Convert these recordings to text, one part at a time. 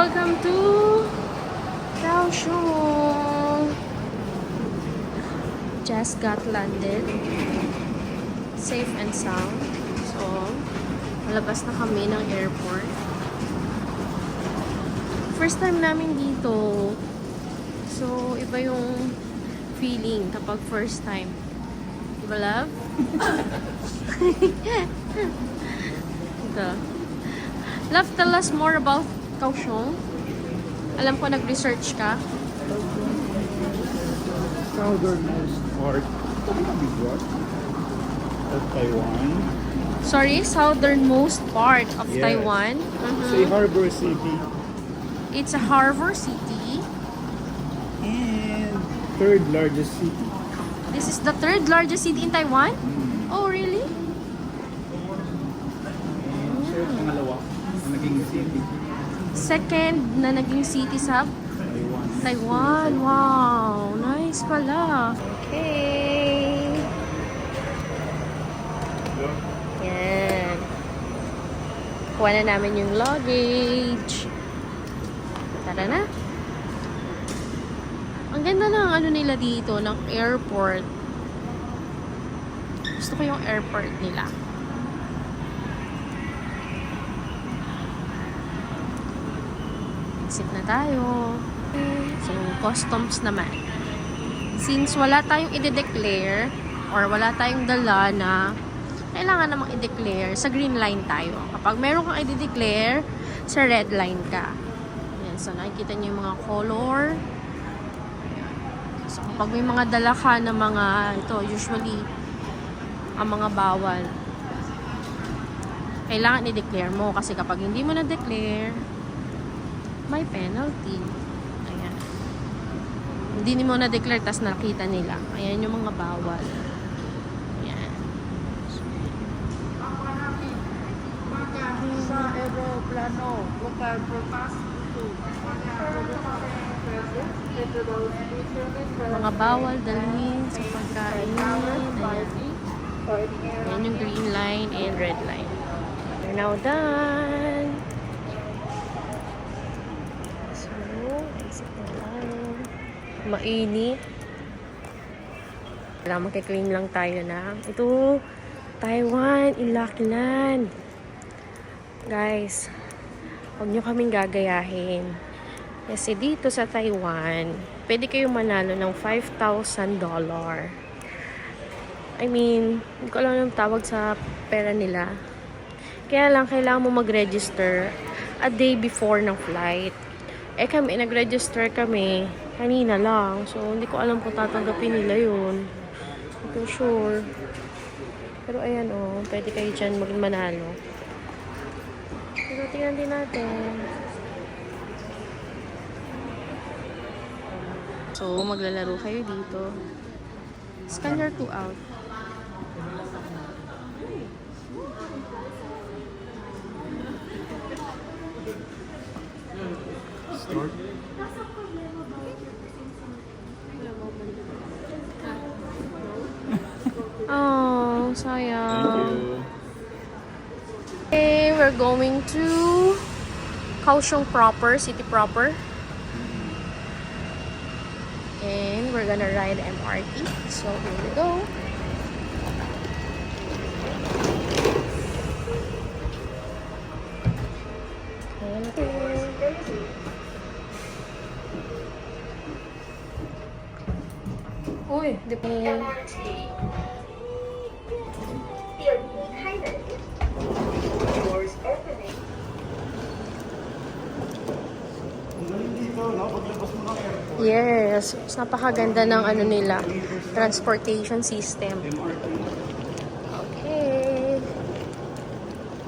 Welcome to Kaohsiung. Just got landed. Safe and sound. So, malabas na kami ng airport. First time namin dito. So, iba yung feeling kapag first time. Diba, love? Ito. Love, tell us more about Kaohsiung. Alam ko nag-research ka. Southernmost part of Taiwan. Sorry, southernmost part of Yes. Taiwan. It's a harbor city It's a harbor city. and third largest city. This is the third largest city in Taiwan? Oh, really? And siya yung pangalawa na naging city. Second na naging city sa Taiwan. Taiwan. Wow, nice pala. Okay. Yan. Kuha na namin yung luggage. Tara na. Ang ganda ng ano nila dito, ng airport. Gusto ko yung airport nila. Exit na tayo. So, customs naman. Since wala tayong i-declare or wala tayong dala na kailangan namang i-declare, sa green line tayo. Kapag meron kang i-declare, sa red line ka. Ayan, so nakikita niyo yung mga color. So, kapag may mga dala ka na mga, ito, usually, ang mga bawal, kailangan i-declare mo. Kasi kapag hindi mo na-declare, may penalty. Ayan. Hindi mo na-declare, tas nakita nila. Ayan yung mga bawal. Ayan. Sa aeroplano, local broadcast Mga bawal dalhin sa pagkain. Ayan. Ayan yung green line and red line. We're now done. So, exit na tayo. Mainit. Wala, magkiklaim lang tayo na. Ito, Taiwan, Ilocos. Guys, huwag nyo kaming gagayahin. Kasi dito sa Taiwan, pwede kayong manalo ng $5,000. I mean, hindi ko alam yung tawag sa pera nila. Kaya lang, kailangan mo mag-register a day before ng flight. Eh kami, nag-register kami kanina lang. So, hindi ko alam kung tatanggapin nila yun. Hindi ko sure. Pero ayan o, pwede kayo dyan manalo. Pero tingnan din natin. So, maglalaro kayo dito. Scanner 2 out. Start. Oh, sayang. Thank you. Okay, we're going to Kaohsiung proper, city proper. And we're gonna ride MRT. So, here we go. Uy, di pa. doors opening. Yes, napakaganda ng ano nila, transportation system. Okay.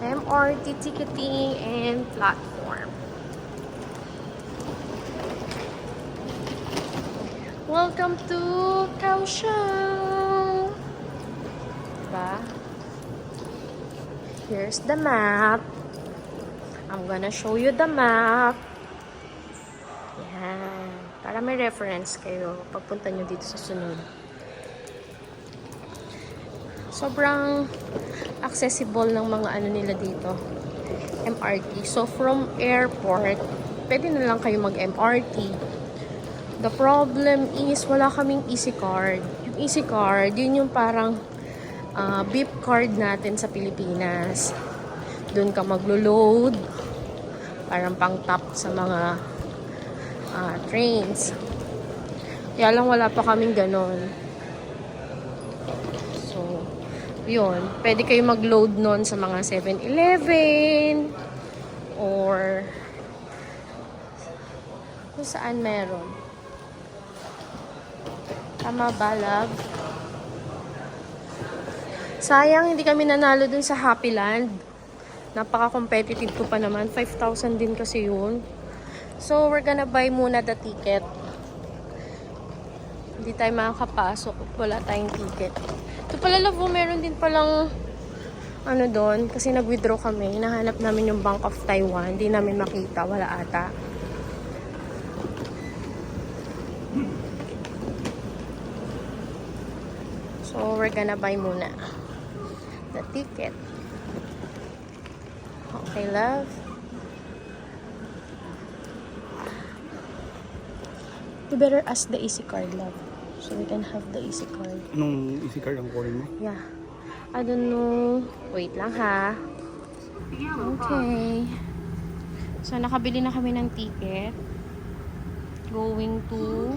MRT ticketing and platform. Welcome to Kaohsiung. Diba? Here's the map. I'm gonna show you the map. Yan. Para may reference kayo pagpunta nyo dito sa sunod. Sobrang accessible ng mga ano nila dito. MRT. So, from airport, pwede na lang kayo mag-MRT. The problem is, wala kaming easy card. Yung easy card, yun yung parang beep card natin sa Pilipinas. Doon ka maglo-load. Parang pang top sa mga trains. Kaya lang wala pa kaming ganon. So, yun. Pwede kayo mag-load nun sa mga 7-Eleven or kung saan meron. Tama ba, love? Sayang, hindi kami nanalo dun sa Happy Land. Napaka-competitive ko pa naman. 5,000 din kasi yun. So, we're gonna buy muna the ticket. Hindi tayo makakapasok. Wala tayong ticket. Ito pala, love, meron din palang ano doon. Kasi nag-withdraw kami. Hinahanap namin yung Bank of Taiwan. Hindi namin makita. Wala ata. So, we're gonna buy muna the ticket. Okay, love? You better ask the easy card, love. So, we can have the easy card. Anong easy card ang kunin mo? Yeah. I don't know. Wait lang, ha? Okay. So, nakabili na kami ng ticket. Going to...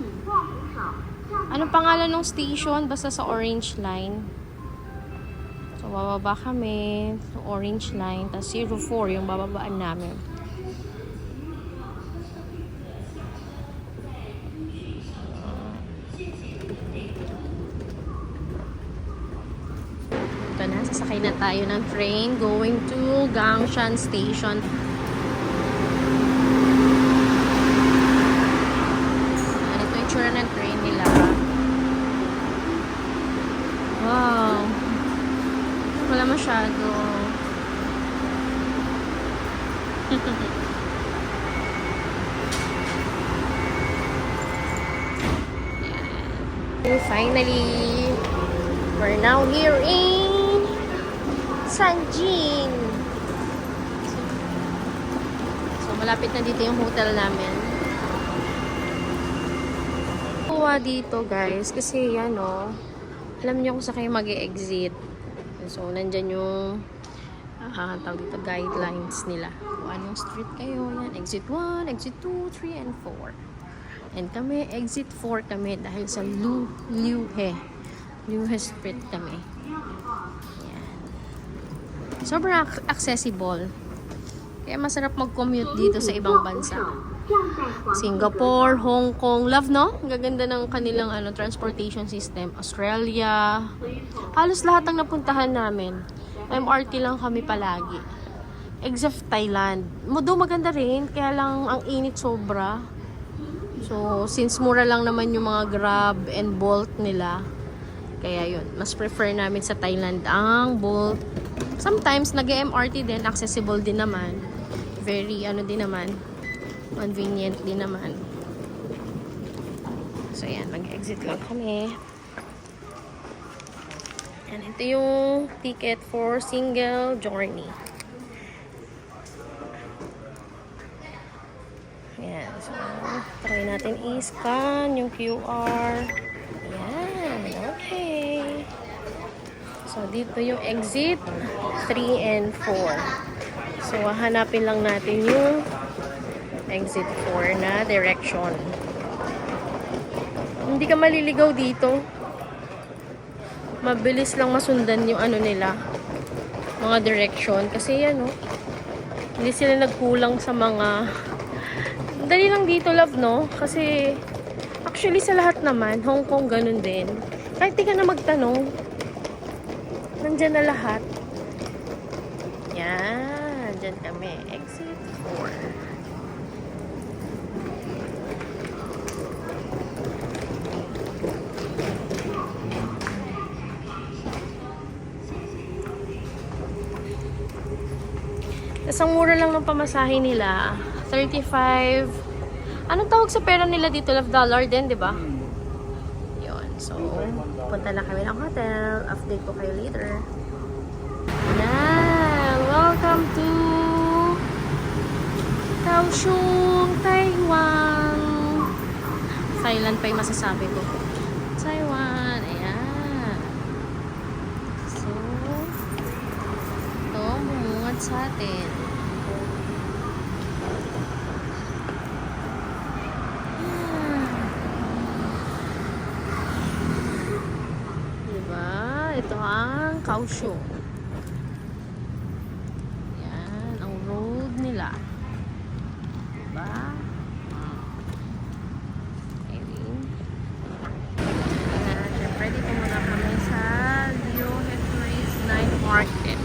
Anong pangalan ng station? Basta sa Orange Line. So, bababa kami sa Orange Line. Tapos 04 yung bababaan namin. Ito na, sasakay na tayo ng train going to Gangshan Station. Ito yung tsura ng train nila. Wow. Wala masyado. And finally, we're now here in Sanjin. So, malapit na dito yung hotel namin. Kuha dito, guys, kasi yan, oh. Alam niyo kung saan kayo mag-e-exit. So, nandyan yung tawag dito, guidelines nila. Kung anong street kayo. Yan, exit 1, exit 2, 3, and 4. And kami, exit 4 kami dahil sa Liuhe Street kami. Yan. Sobrang accessible. Kaya masarap mag-commute dito sa ibang bansa. Singapore, Hong Kong, love, no? Ang gaganda ng kanilang transportation system. Australia. Halos lahat ng napuntahan namin. MRT lang kami palagi. Except Thailand. Doon maganda rin, kaya lang ang init sobra. So, since mura lang naman yung mga Grab and Bolt nila, kaya yun, mas prefer namin sa Thailand ang Bolt. Sometimes, nag-MRT din, accessible din naman. Very, din naman, convenient din naman. So, yan, mag-exit lang kami. And ito yung ticket for single journey. Yan. So, try natin i-scan yung QR. Yan. Okay. So, dito yung exit 3 and 4. So, hanapin lang natin yung exit 4 na direction. Hindi ka maliligaw dito. Mabilis lang masundan yung nila, mga direction. Kasi yan, hindi sila nagkulang sa mga... Dali lang dito, love, no? Kasi, actually, sa lahat naman, Hong Kong, ganun din. Kahit di ka na magtanong, nandyan na lahat. Yan, dyan kami. Exit 4. Tapos ang mura lang ng pamasahe nila, 35. Anong tawag sa pera nila dito? $12 din, di ba? Yun. So, punta na kami ng hotel. Update ko kayo later. Yan! Welcome to Kaohsiung Thailand pa yung masasabi ko. Taiwan. Ayan. So, ito, bumungad sa atin. Diba? Ito ang Kaohsiung. Yan, ang road nila. Diba? Ayun. Ayan, syempre dito muna kami sa Leo Tourist Night Market.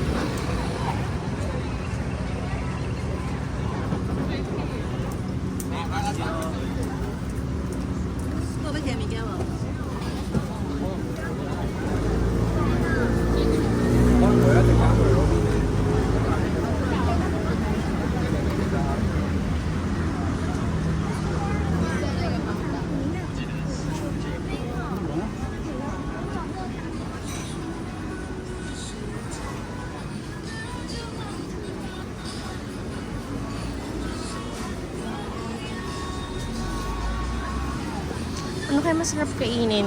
Ano kaya masarap kainin?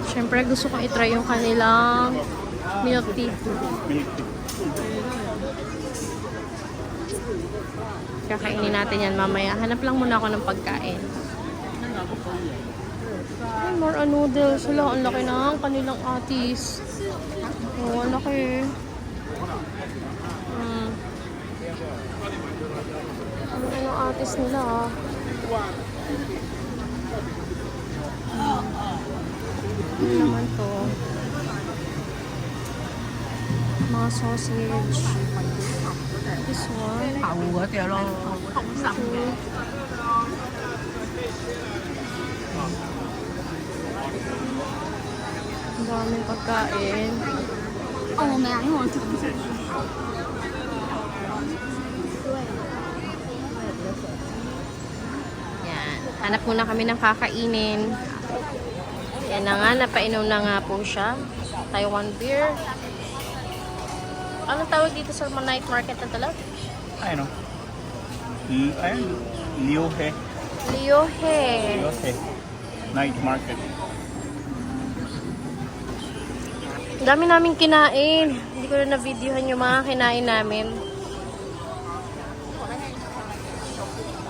Siyempre gusto kong itry yung kanilang milk tea. Kakainin natin yan mamaya. Hanap lang muna ako ng pagkain. Ay, more on noodles. Wala, ang laki ng kanilang atis. Oh, ang laki. Ang laki ng atis nila, ah. Ano naman to? Mga sausage. This one. Ang daming pagkain. Yan. Hanap muna kami ng kakainin. Yan na nga, napainom na nga po siya. Taiwan beer. Anong tawag dito sa night market na talaga? Ayun o. Ayun. Liohe. Liohe. Liohe. Night market. Ang dami naming kinain. Hindi ko na na-videohan yung mga kinain namin.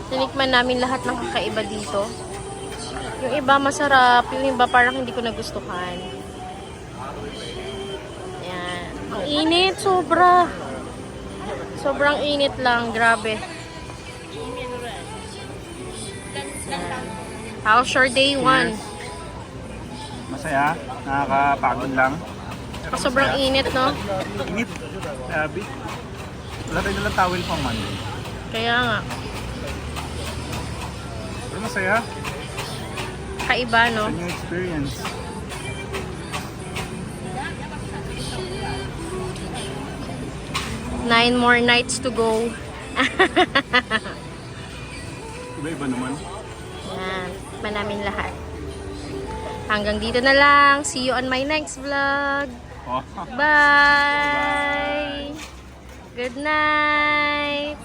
Tinikman namin lahat ng kakaiba dito. Yung iba masarap, yung iba parang hindi ko nagustuhan. Yan. Ang init, sobra. Sobrang init lang, grabe. Yan. How's your day 1? Masaya. Nakakapagod lang. Pero Sobrang masaya. init, no? Init. Grabe. Wala tayo nalang towel pang Monday. Kaya nga. Pero masaya. Kaiba, no? It's a new experience. Nine more nights to go. Iba-iba naman. Yan. Tikman namin lahat. Hanggang dito na lang. See you on my next vlog. Oh. Bye! Good night!